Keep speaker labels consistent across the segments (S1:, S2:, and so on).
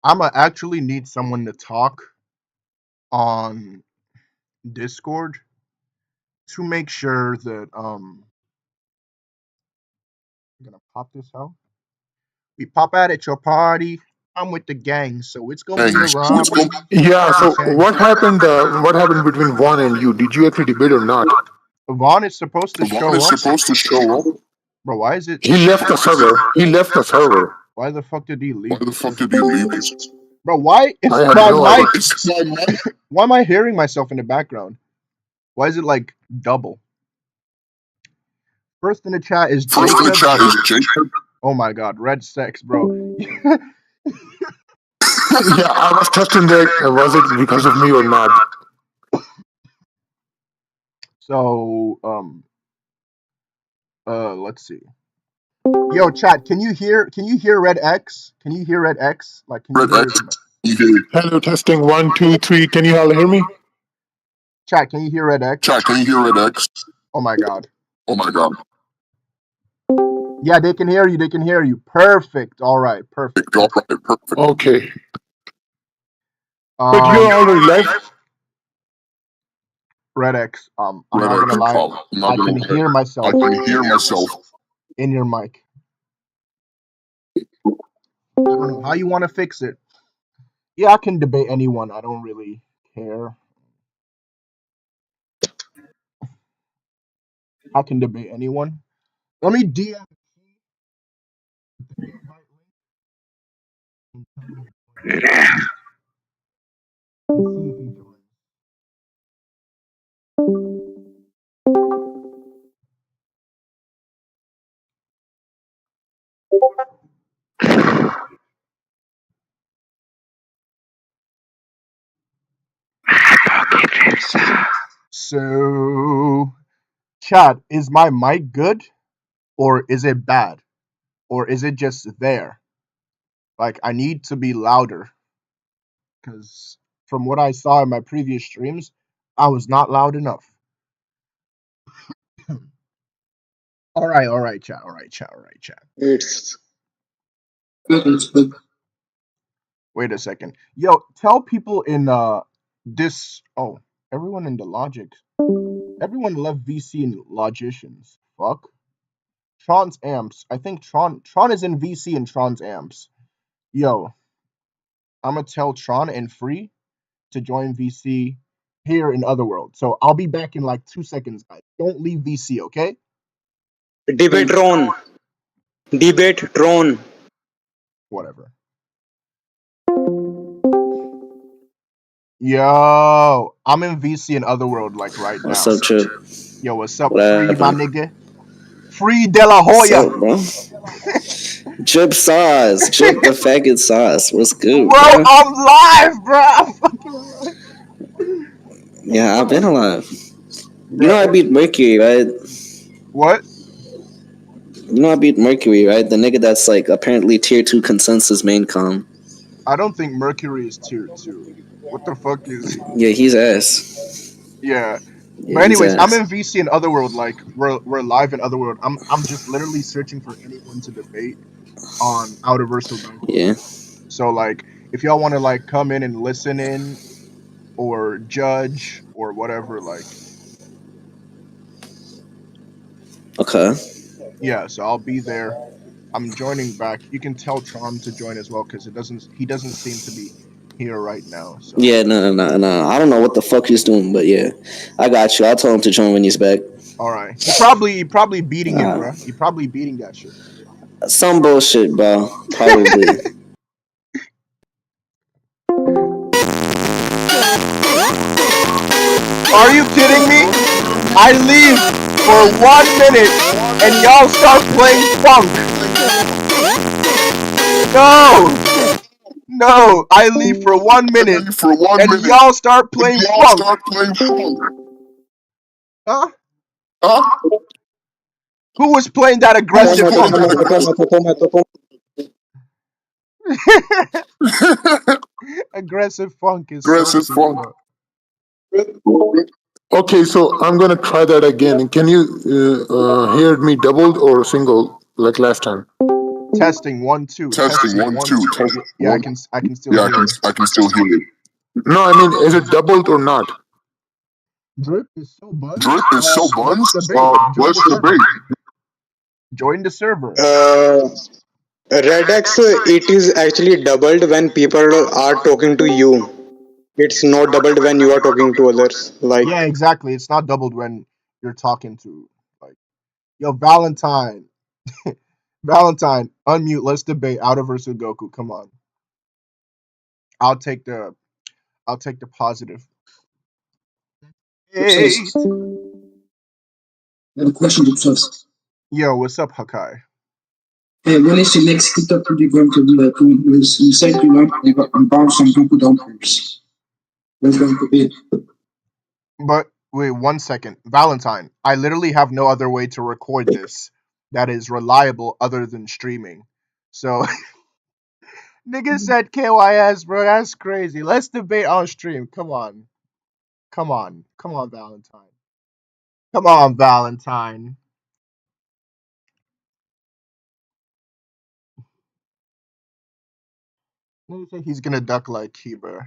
S1: I'ma actually need someone to talk on Discord to make sure that I'm gonna pop this out. We pop out at your party. I'm with the gang, so it's gonna be a robbery.
S2: Yeah.
S1: I'm
S2: So
S1: saying
S2: what happened? What happened between Vaughn and you? Did you actually debate or not?
S1: Vaughn is supposed to
S2: Vaughn
S1: show
S2: is
S1: up,
S2: supposed to show up.
S1: bro. Why is it?
S2: He left the server. He left the server.
S1: Why the fuck did he
S2: Why
S1: leave?
S2: the fuck did he leave this?
S1: Bro, why
S2: I
S1: is
S2: have
S1: my
S2: no idea.
S1: mic? Why am I hearing myself in the background? Why is it like double? First in the chat is
S2: First in the
S1: Jacob.
S2: chat is Jacob.
S1: Oh my god, red sex, bro.
S2: Yeah, I was testing that. Was it because of me or not?
S1: So, let's see. Yo, chat, can you hear Red X? Can you hear Red X? Like, can you
S2: Red
S1: hear
S2: X.
S1: his
S2: Hello, testing 1, 2, 3. Can you all hear me?
S1: chat? Can you hear Red X?
S2: Chat, can you hear Red X?
S1: Oh my god.
S2: Oh my god.
S1: Yeah, they can hear you. They can hear you. Perfect. All right. Perfect.
S2: All right, perfect. Okay. But
S1: Um,
S2: you're already live.
S1: Red X. I'm
S2: Red
S1: not
S2: X.
S1: gonna lie.
S2: I'm not
S1: I
S2: gonna
S1: can
S2: lie.
S1: hear myself
S2: I can hear myself.
S1: in your mic. I don't know how you want to fix it. Yeah, I can debate anyone. I don't really care. I can debate anyone. Let me DM. So, chat, is my mic good or is it bad? Or is it just there? Like, I need to be louder because from what I saw in my previous streams, I was not loud enough. All right, chat. All right, chat. All right, chat.
S3: It's
S1: Wait a second. Yo, tell people in this. Oh, everyone in the Logic. Everyone left VC and Logicians. Fuck. Tron's amps. I think Tron is in VC and Tron's amps. Yo, I'm gonna tell Tron and Free to join VC here in Otherworld. So I'll be back in like 2 seconds, guys. Don't leave VC, okay?
S3: Debatron. Debatron.
S1: Whatever. Yo, I'm in VC in Otherworld like right now.
S4: What's up, Chip?
S1: Yo, what's up,
S4: What
S1: Free, my
S4: happened?
S1: nigga? Free De La
S4: What's
S1: Hoya.
S4: up, bro? Chip sauce. Chip the faggot sauce. What's good,
S1: Bro,
S4: bro?
S1: I'm live, bro. I'm fucking live.
S4: Yeah, I've been alive. You
S1: Bro,
S4: know I beat Mercury, right?
S1: what?
S4: You know I beat Mercury, right? The nigga that's like apparently tier 2 consensus main com.
S1: I don't think Mercury is tier 2. What the fuck is...
S4: Yeah, he's ass.
S1: Yeah.
S4: Yeah,
S1: But
S4: he's
S1: anyways, I'm
S4: ass.
S1: in VC in Otherworld. Like, we're live in Otherworld. I'm just literally searching for anyone to debate on Outerversal Dunk.
S4: Yeah.
S1: So, like, if y'all want to, like, come in and listen in or judge or whatever, like...
S4: Okay.
S1: Yeah, so I'll be there. I'm joining back. You can tell Tron to join as well because he doesn't seem to be here right now. So
S4: Yeah, no. I don't know what the fuck he's doing, but yeah. I got you. I'll tell him to join when he's back.
S1: all right, he probably beating it, bro. He probably beating that shit.
S4: Some bullshit, bro. Probably.
S1: Are you kidding me? I leave for 1 minute and y'all start playing funk. No, I leave for 1 minute and y'all start playing funk. Huh? Who was playing that aggressive funk? Aggressive funk is
S2: Aggressive
S1: so
S2: funk.
S1: bro.
S2: Okay, so I'm gonna try that again. Can you hear me doubled or single like last time?
S1: Testing 1 2.
S2: Testing 1 2. Testing
S1: Yeah, I
S2: 1.
S1: can still
S2: Yeah,
S1: hear it.
S2: I can still hear it. No, I mean, is it doubled or not?
S1: Drip is so buns.
S2: Drip is so buns.
S1: Let's debate. Join
S2: Let's
S1: the server.
S2: debate.
S1: Join the server.
S3: Redex, it is actually doubled when people are talking to you. It's not doubled when you are talking to others. Like,
S1: Yeah, exactly. It's not doubled when you're talking to like yo Valentine. Valentine, unmute. Let's debate. Outer versus Goku. Come on. I'll take the positive. Eight.
S5: I have a question, Dipsos.
S1: Yo, what's up, Hakai?
S5: Hey, when is the next TikTok video going to be like? You said you want to bounce some Goku dumpers. What's going to be?
S1: But wait 1 second. Valentine, I literally have no other way to record this that is reliable other than streaming. So nigga said KYS, bro. That's crazy. Let's debate on stream. Come on. Come on. Come on, Valentine. Come on, Valentine. Nigga said he's gonna duck like Kiba.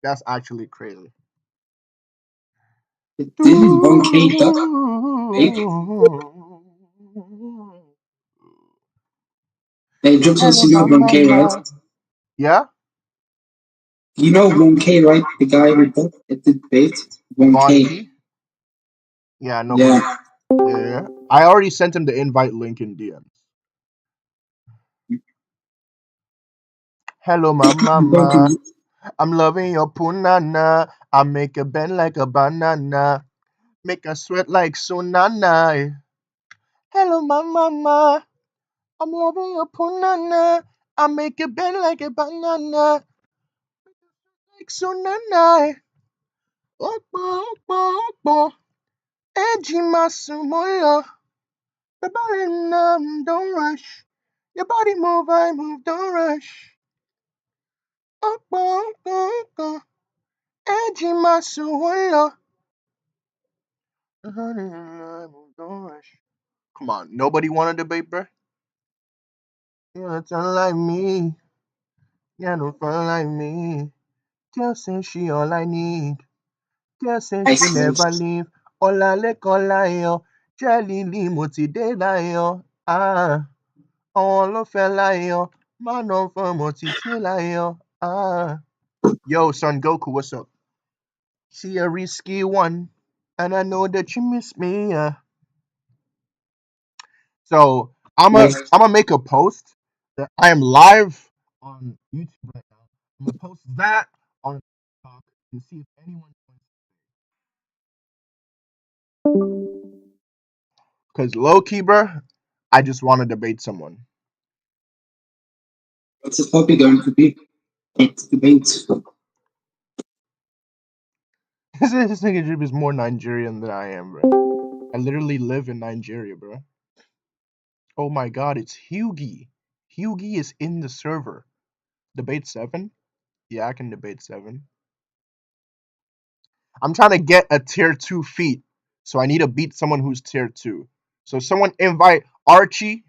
S1: That's actually crazy.
S5: Didn't 1K duck fake? Hey, Dipsos, you know 1K, right?
S1: Yeah?
S5: You know 1K, right? The guy who ducked at the debate? 1K.
S1: Monkey? Yeah, I know
S5: Yeah.
S1: him. Yeah. I already sent him the invite link in DMs. Hello, my mama. I'm loving your punana. I make a bend like a banana. Make her sweat like Sunana. Hello, my mama. I'm loving your punana. I make it bend like a banana. Like Sunana. Okpa, okpa, okpa. Eji masumolo. The body numb, don't rush. Your body move, I move, don't rush. Okpa, okpa, okpa. Eji masumolo. The body numb, don't rush. Come on, nobody want to debate, bruh? You're not like me. Yeah, no fun like me. Girl say she all I need. Girl say
S5: I
S1: she
S5: see.
S1: never leave. Ọ̀làlẹ́kan láyọ̀, jẹ́lílì mo ti dé láyọ̀. Àwọn ló fẹ́ láyọ̀, má nà fún mo ti tí láyọ̀. Yo, Son Goku, what's up? See a risky one, and I know that you miss me. So I'm gonna make a post that I am live on YouTube right now. I'm gonna post that on TikTok and see if anyone joins. Cause low key, bro, I just want to debate someone.
S5: What's the topic going to be? It's debate.
S1: This nigga Drip is more Nigerian than I am, bro. I literally live in Nigeria, bro. Oh my god, it's Hughie. Hughie is in the server. Debate 7? Yeah, I can debate 7. I'm trying to get a tier 2 feat, so I need to beat someone who's tier 2. So someone invite Archie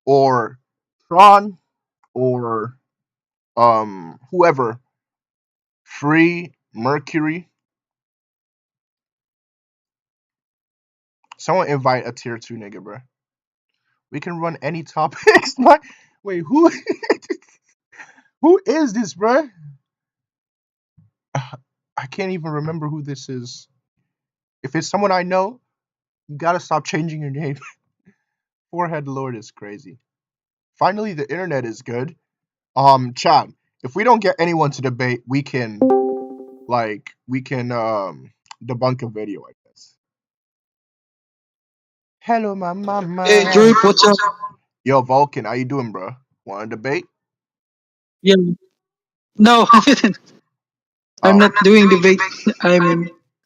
S1: or Tron or whoever. Free Mercury. Someone invite a tier 2 nigga, bro. We can run any topics. Wait, who who is this, bro? I can't even remember who this is. If it's someone I know, you gotta stop changing your name. Forehead Lord is crazy. Finally, the internet is good. Chad, if we don't get anyone to debate, we can debunk a video, I guess. Hello, my mama.
S6: Hey, Drip, what's up?
S1: Yo, Vulcan, how you doing, bro? Want to debate?
S6: Yeah. No, I'm not doing debate.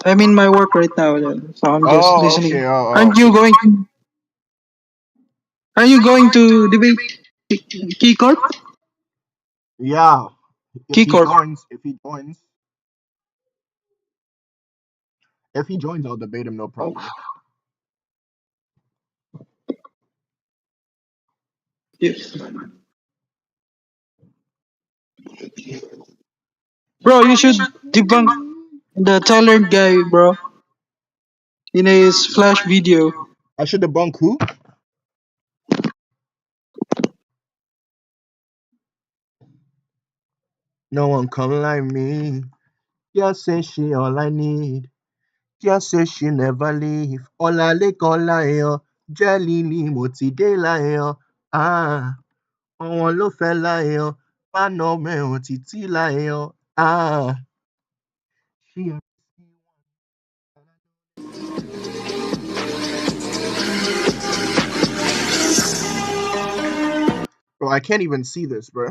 S6: I'm in my work right now, so I'm just listening.
S1: Okay.
S6: Aren't you going? Are you going to debate Key Corp?
S1: Yeah.
S6: Key Corp.
S1: If he joins, I'll debate him, no problem.
S6: Yes. Bro, you should debunk the Tyler guy, bro, in his flash video.
S1: I should debunk who? No one come like me. Just say she all I need. Just say she never leave. Ọlálékan láyọ̀, jẹ́lílì mo ti dé láyọ̀. Ah, àwọn ló fẹ́ láyọ̀, paná mẹ́rin títí láyọ̀. Ah, she Bro, I can't even see this, bro.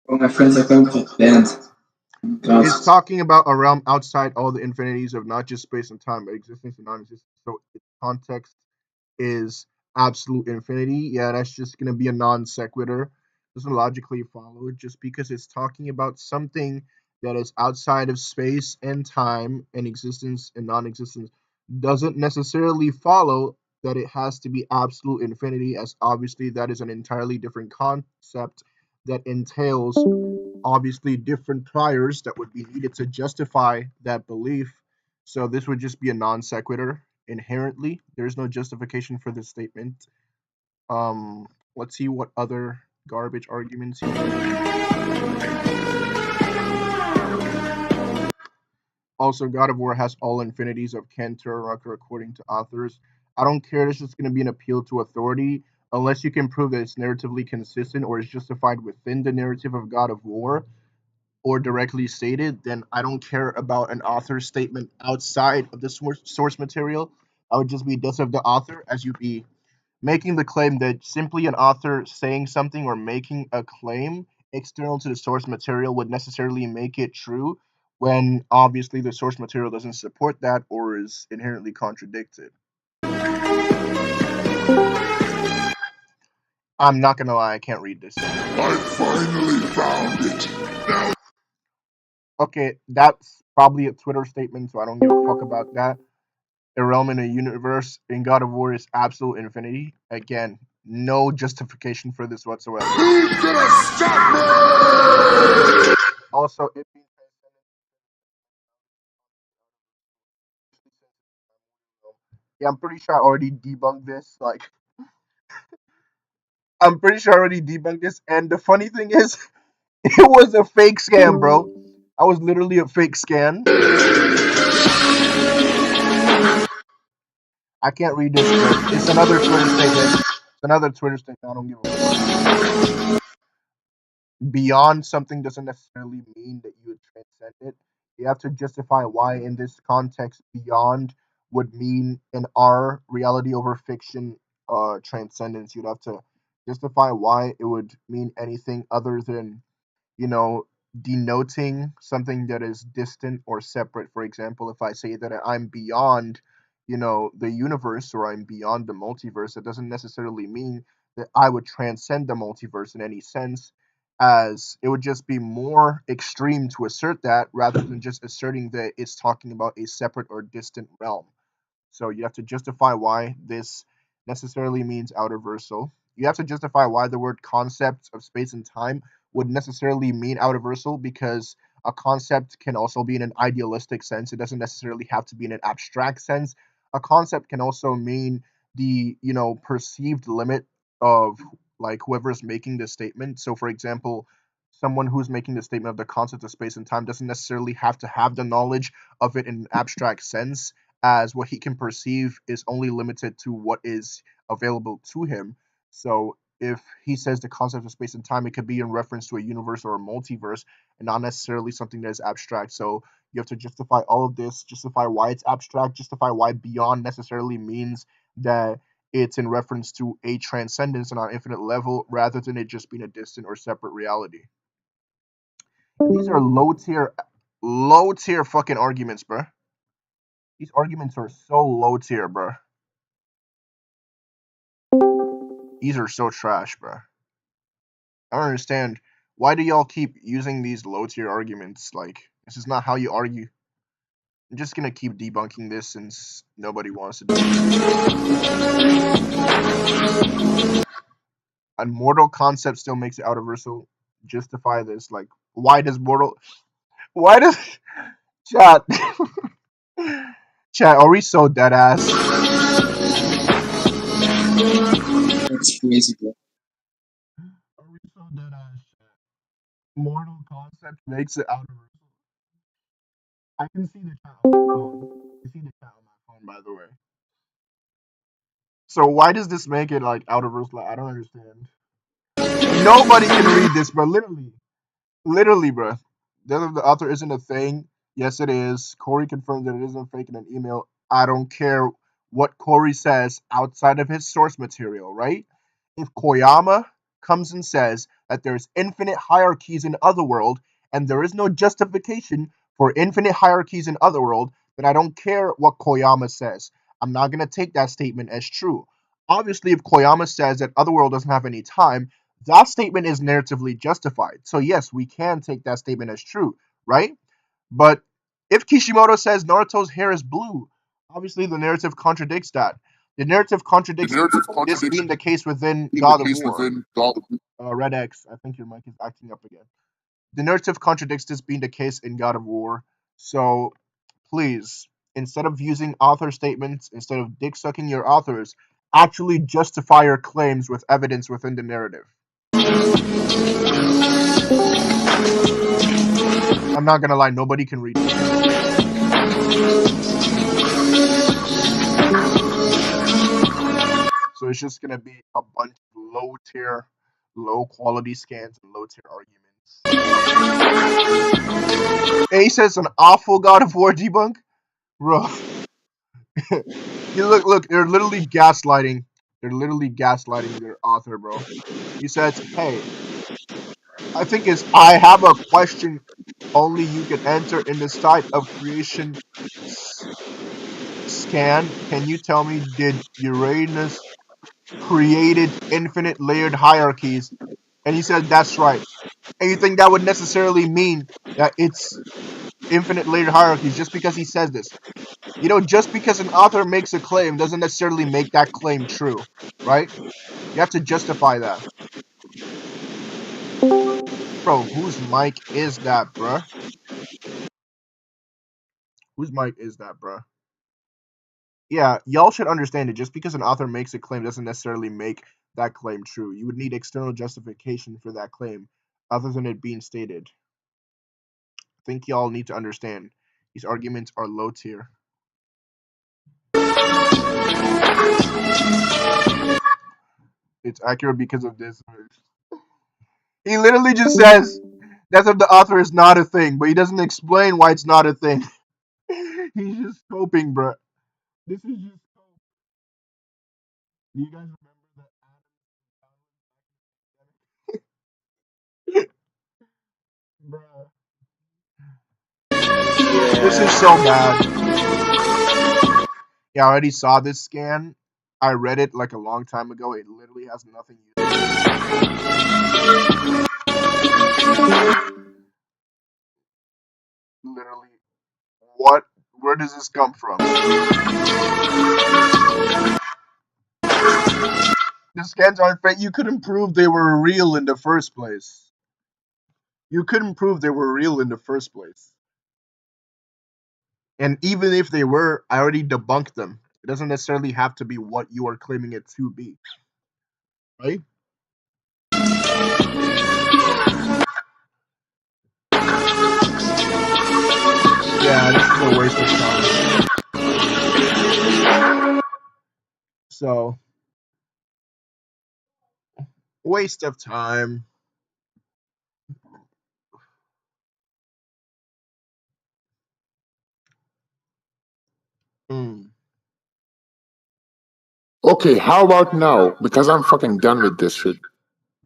S5: All my friends are going to band.
S1: It's talking about a realm outside all the infinities of not just space and time, but existence and non-existence. So its context is absolute infinity. Yeah, that's just gonna be a non sequitur. Doesn't logically follow just because it's talking about something that is outside of space and time and existence and non-existence doesn't necessarily follow that it has to be absolute infinity, as obviously that is an entirely different concept that entails obviously different priors that would be needed to justify that belief. So this would just be a non sequitur inherently. There's no justification for this statement. Let's see what other garbage arguments he Also, God of War has all infinities of Cantor Rucker according to authors. I don't care. This is going to be an appeal to authority unless you can prove that it's narratively consistent or is justified within the narrative of God of War or directly stated, then I don't care about an author's statement outside of the source material. I would just be just of the author as you'd be making the claim that simply an author saying something or making a claim external to the source material would necessarily make it true when obviously the source material doesn't support that or is inherently contradicted. I'm not gonna lie, I can't read this.
S2: I finally found it. Now
S1: Okay, that's probably a Twitter statement, so I don't give a fuck about that. A realm in a universe in God of War is absolute infinity. Again, no justification for this whatsoever.
S2: who's gonna stop me?
S1: Also, it being yeah, I'm pretty sure I already debunked this. Like, I'm pretty sure I already debunked this. And the funny thing is, it was a fake scam, bro. I was literally a fake scam. I can't read this. Bro. It's another Twitter statement. It's another Twitter statement. I don't give a fuck. Beyond something doesn't necessarily mean that you would transcend it. You have to justify why, in this context, beyond would mean in our reality over fiction transcendence. You'd have to justify why it would mean anything other than, you know, denoting something that is distant or separate. For example, if I say that I'm beyond, the universe or I'm beyond the multiverse, that doesn't necessarily mean that I would transcend the multiverse in any sense, as it would just be more extreme to assert that rather than just asserting that it's talking about a separate or distant realm. So you have to justify why this necessarily means outerversal. You have to justify why the word concept of space and time would necessarily mean outerversal, because a concept can also be in an idealistic sense. It doesn't necessarily have to be in an abstract sense. A concept can also mean the, perceived limit of like whoever's making the statement. So for example, someone who's making the statement of the concept of space and time doesn't necessarily have to have the knowledge of it in an abstract sense, as what he can perceive is only limited to what is available to him. So if he says the concept of space and time, it could be in reference to a universe or a multiverse and not necessarily something that is abstract. So you have to justify all of this, justify why it's abstract, justify why beyond necessarily means that it's in reference to a transcendence on an infinite level rather than it just being a distant or separate reality. And these are low tier fucking arguments, bro. These arguments are so low tier, bro. These are so trash, bro. I don't understand. Why do y'all keep using these low tier arguments? Like, this is not how you argue. I'm just gonna keep debunking this since nobody wants to do it. a mortal concept still makes it universal. Justify this. Like, why does mortal? Why does chat? Chat, are we so dead ass?
S5: That's crazy, bro.
S1: Are we so dead ass? Chat? Mortal concept makes it universal. I can see the chat on my phone. I see the chat on my phone, by the way. So why does this make it like universal? I don't understand. Nobody can read this, but literally, bro. The author isn't a thing. Yes, it is. Corey confirmed that it isn't fake in an email. I don't care what Corey says outside of his source material, right? If Koyama comes and says that there's infinite hierarchies in Otherworld and there is no justification for infinite hierarchies in Otherworld, then I don't care what Koyama says. I'm not going to take that statement as true. Obviously, if Koyama says that Otherworld doesn't have any time, that statement is narratively justified. So yes, we can take that statement as true, right? But if Kishimoto says Naruto's hair is blue, obviously the narrative contradicts that. The narrative contradicts this being the case within God of War. Red X, I think your mic is acting up again. The narrative contradicts this being the case in God of War. So please, instead of using author statements, instead of dick sucking your authors, actually justify your claims with evidence within the narrative. I'm not gonna lie, nobody can read it. So it's just gonna be a bunch of low tier, low quality scans and low tier arguments. Ace says an awful God of War debunk? Bro. You look, they're literally gaslighting. They're literally gaslighting their author, bro. He says, hey, I think it's I have a question only you can answer in the site of creation scan. Can you tell me, did Uranus created infinite layered hierarchies? And he said that's right. And you think that would necessarily mean that it's infinite layered hierarchies just because he says this? You know, just because an author makes a claim doesn't necessarily make that claim true, right? You have to justify that. Bro, whose mic is that, bruh? Whose mic is that, bruh? Yeah, y'all should understand it. Just because an author makes a claim doesn't necessarily make that claim true. You would need external justification for that claim, other than it being stated. I think y'all need to understand. These arguments are low tier. It's accurate because of this. He literally just says that the author is not a thing, but he doesn't explain why it's not a thing. He's just coping, bruh. This is just cope. Do you guys remember that bruh? This is so bad. Yeah, I already saw this scan. I read it like a long time ago. It literally has nothing literally. What? Where does this come from? The scans aren't fake. You couldn't prove they were real in the first place. You couldn't prove they were real in the first place. And even if they were, I already debunked them. It doesn't necessarily have to be what you are claiming it to be. Right? Yeah, this is a waste of time. So, waste of time. Hmm.
S2: Okay, how about now? Because I'm fucking done with this shit.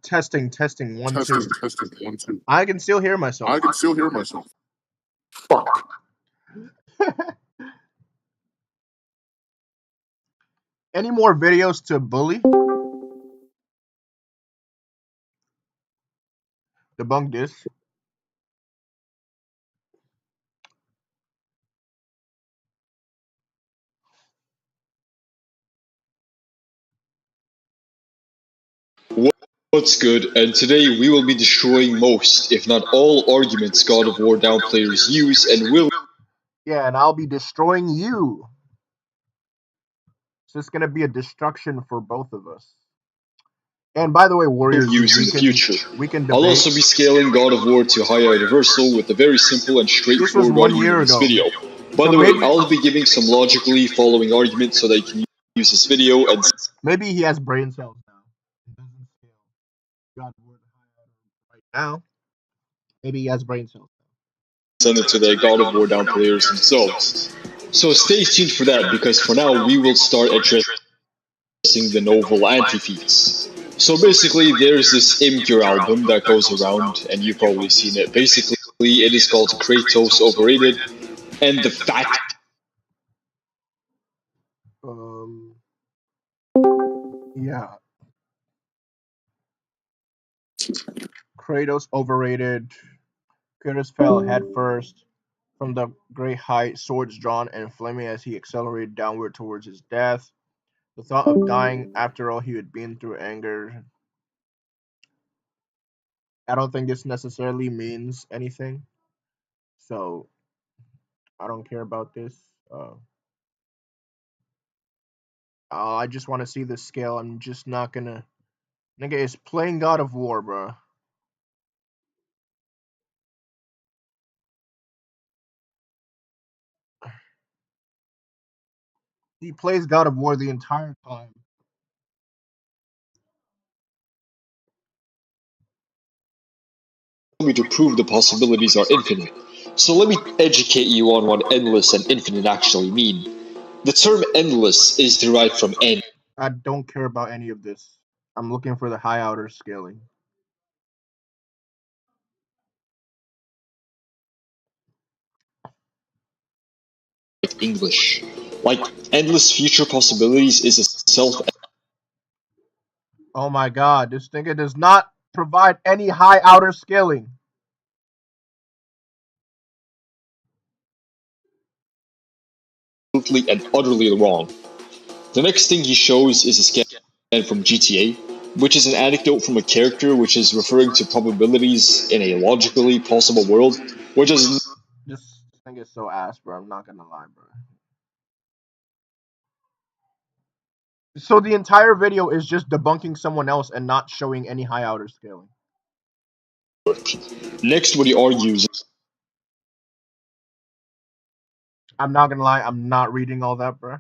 S1: Testing, 1, 2. I can still hear myself.
S2: Fuck.
S1: Any more videos to bully? Debunk this.
S7: What's good? And today we will be destroying most, if not all, arguments God of War down players use and will.
S1: Yeah, and I'll be destroying you. It's just gonna be a destruction for both of us. And by the way, Warriors,
S7: use in the future.
S1: we can
S7: I'll
S1: debate.
S7: also be scaling God of War to higher universal with a very simple and straightforward
S1: 1
S7: argument
S1: year
S7: in this
S1: ago.
S7: video. By
S1: So
S7: the way,
S1: maybe-
S7: I'll be giving some logically following arguments so that you can use this video and
S1: Maybe he has brain cells now. It doesn't scale. God of War right now. Maybe he has brain cells.
S7: send it to the God of War down players themselves. So stay tuned for that, because for now we will start addressing the novel anti-feats. So basically, there's this Imgur album that goes around, and you've probably seen it. Basically, it is called Kratos Overrated, and the fact
S1: Yeah. Kratos overrated. Kratos fell headfirst from the great height, swords drawn and flaming as he accelerated downward towards his death. The thought of dying after all he had been through anger. I don't think this necessarily means anything, so I don't care about this. I just want to see the scale. I'm just not gonna. Nigga, it's playing God of War, bro. He plays God of War the entire time.
S7: to prove the possibilities are infinite. So let me educate you on what endless and infinite actually mean. The term endless is derived from end.
S1: I don't care about any of this. I'm looking for the high outer scaling.
S7: English. Like, endless future possibilities is a self.
S1: Oh my god, this nigga does not provide any high outer scaling.
S7: Absolutely and utterly wrong. The next thing he shows is a scan from GTA, which is an anecdote from a character which is referring to probabilities in a logically possible world, which is.
S1: This thing is so ass, bro. I'm not gonna lie, bro. So the entire video is just debunking someone else and not showing any high outer scaling.
S7: Next, what he argues.
S1: I'm not gonna lie, I'm not reading all that, bro.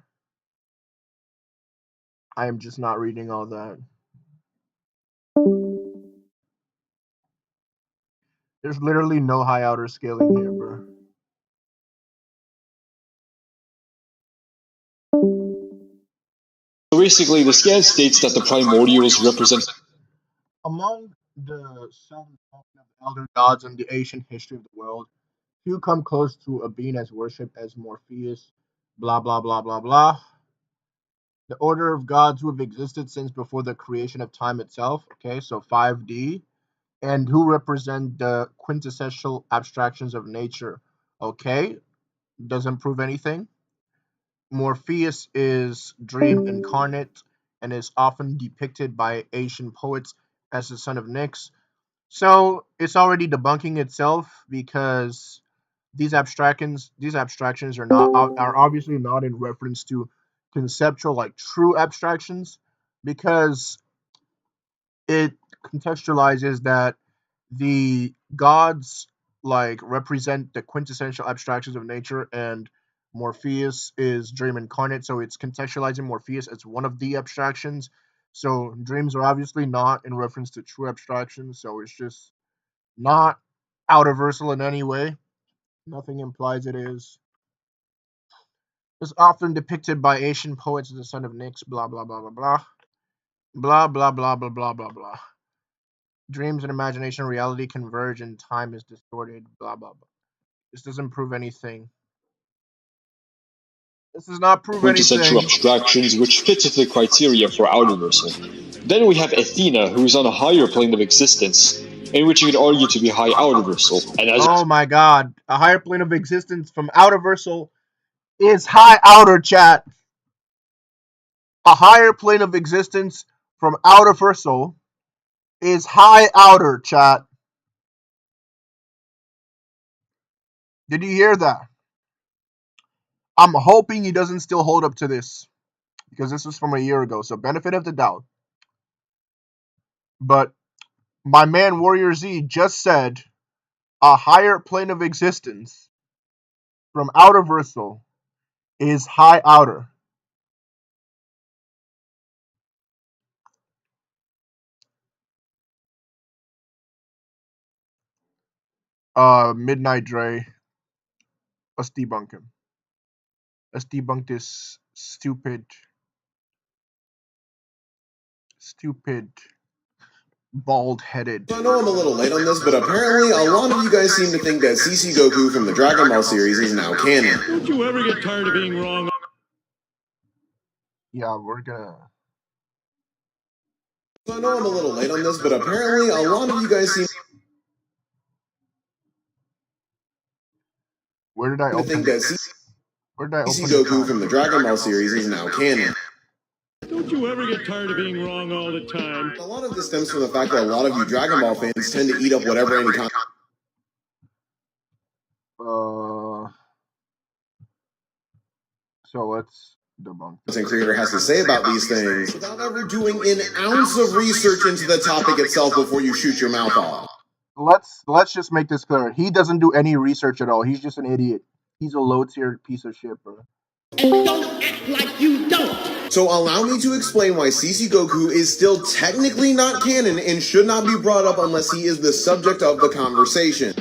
S1: I am just not reading all that. There's literally no high outer scaling here, bro.
S7: So basically, the scan states that the primordials represent.
S1: Among the seven elder gods in the ancient history of the world, few come close to a being as worshipped as Morpheus, blah blah blah blah blah. The order of gods who have existed since before the creation of time itself, okay, so 5D, and who represent the quintessential abstractions of nature, okay, doesn't prove anything. Morpheus is dream incarnate and is often depicted by ancient poets as the son of Nyx. So it's already debunking itself because these abstractions are obviously not in reference to conceptual, like true abstractions, because it contextualizes that the gods like represent the quintessential abstractions of nature, and Morpheus is dream incarnate, so it's contextualizing Morpheus as one of the abstractions. So dreams are obviously not in reference to true abstractions, so it's just not outerversal in any way. Nothing implies it is. It's often depicted by Asian poets as the son of Nyx, blah blah blah blah blah. Blah blah blah blah blah blah blah. Dreams and imagination and reality converge and time is distorted, blah blah blah. This doesn't prove anything. This does not prove
S7: Quintessential
S1: anything.
S7: abstractions which fits with the criteria for outerversal. Then we have Athena, who is on a higher plane of existence, in which you could argue to be high outerversal. And as
S1: Oh my god. A higher plane of existence from outerversal is high outer, chat. A higher plane of existence from outerversal is high outer, chat. Did you hear that? I'm hoping he doesn't still hold up to this, because this was from a year ago, so benefit of the doubt. But my man Warrior Z just said a higher plane of existence from outerversal is high outer. Midnight Dre, let's debunk him. Let's debunk this stupid bald-headed.
S8: I know I'm a little late on this, but apparently a lot of you guys seem to think that CC Goku from the Dragon Ball series is now canon.
S9: Don't you ever get tired of being wrong?
S1: Yeah, we're gonna.
S8: I know I'm a little late on this, but apparently a lot of you guys seem
S1: Where did I
S8: to
S1: open
S8: think
S1: it?
S8: that
S1: Where did I
S8: CC
S1: open the
S8: Goku
S1: chat?
S8: from the Dragon Ball series is now canon.
S9: Don't you ever get tired of being wrong all the time?
S8: A lot of this stems from the fact that a lot of you Dragon Ball fans tend to eat up whatever any
S1: So let's debunk this.
S8: content creator has to say about these things without ever doing an ounce of research into the topic itself before you shoot your mouth off.
S1: Let's just make this clear. He doesn't do any research at all. He's just an idiot. He's a low-tier piece of shit, bro.
S8: And don't act like you don't. So allow me to explain why CC Goku is still technically not canon and should not be brought up unless he is the subject of the conversation.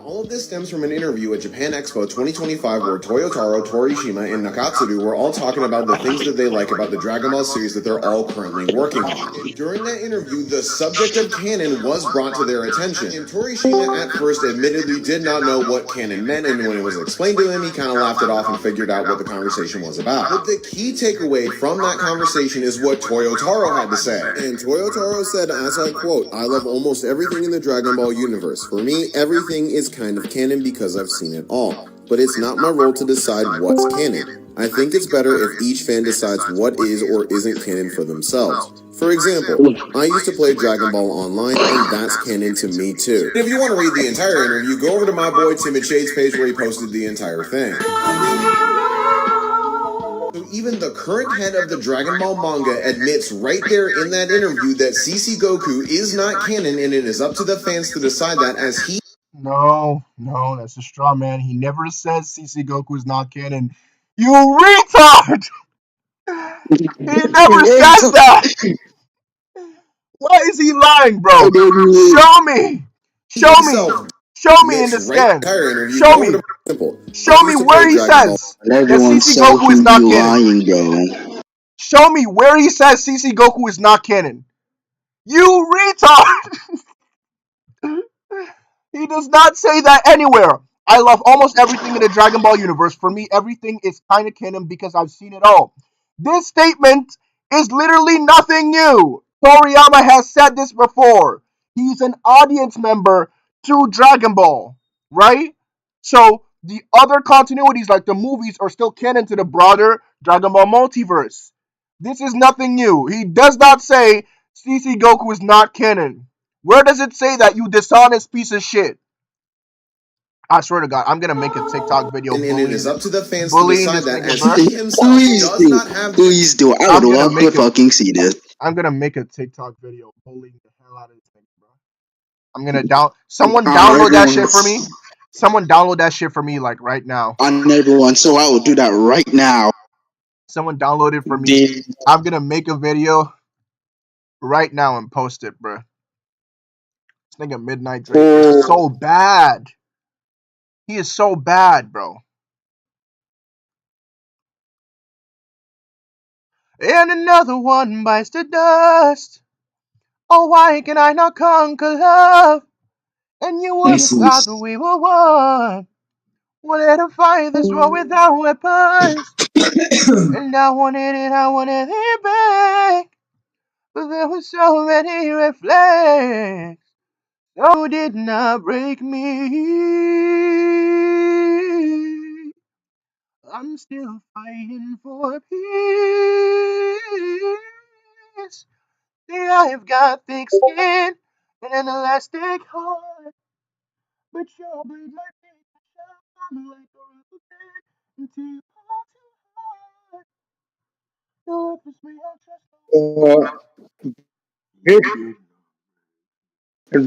S8: All of this stems from an interview at Japan Expo 2025 where Toyotaro, Torishima, and Nakatsuru were all talking about the things that they like about the Dragon Ball series that they're all currently working on. During that interview, the subject of canon was brought to their attention, and Torishima at first admittedly did not know what canon meant, and when it was explained to him, he kind of laughed it off and figured out what the conversation was about. But the key takeaway from that conversation is what Toyotaro had to say. And Toyotaro said, as I quote, "I love almost everything in the Dragon Ball universe. For me, everything is kind of canon because I've seen it all. But it's not my role to decide what's canon. I think it's better if each fan decides what is or isn't canon for themselves. For example, I used to play Dragon Ball Online, and that's canon to me too." If you want to read the entire interview, go over to my boy Timid Shade's page where he posted the entire thing. So even the current head of the Dragon Ball manga admits right there in that interview that CC Goku is not canon, and it is up to the fans to decide that, as he...
S1: No, that's a straw man. He never says CC Goku is not canon. You retard! He never says that! Why is he lying, bro? Show me! Show me in the scans! Show me! Show me where he says that CC Goku is not canon.
S4: bro.
S1: Show me where he says CC Goku is not canon. You retard! He does not say that anywhere. I love almost everything in the Dragon Ball universe. For me, everything is kind of canon because I've seen it all. This statement is literally nothing new. Toriyama has said this before. He's an audience member to Dragon Ball, right? So the other continuities, like the movies, are still canon to the broader Dragon Ball multiverse. This is nothing new. He does not say CC Goku is not canon. Where does it say that, you dishonest piece of shit? I swear to God, I'm gonna make a TikTok video
S8: And it is up to the fans to
S1: bullying
S8: decide
S1: this
S8: that,
S1: nigga,
S8: as
S1: bro.
S8: he himself does not have...
S4: Please do. I would love to fucking see this.
S1: I'm gonna make a TikTok video bullying the hell out of this nigga, bro. I'm gonna someone download that shit for me. Someone download that shit for me, like, right now.
S4: On everyone, so I will do that right now.
S1: Someone download it for me. I'm gonna make a video right now and post it, bro. This nigga Midnight Drake is so bad. He is so bad, bro. And another one bites the dust. Oh, why can I not conquer love? And you would have thought that we were one. Wanted to fight this war without weapons. And I wanted it back. But there were so many red flags. So did not break me. I'm still fighting for peace. this. See, I have got thick skin and an elastic heart, but your blade might be a shell on me like a rubber band until you pull too hard. You'll let me out just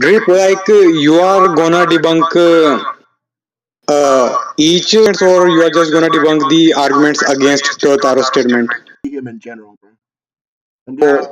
S3: Drip, like you are gonna debunk each or you are just gonna debunk the arguments against the Taro statement.
S1: him in general, bro. I'm
S3: So,
S1: just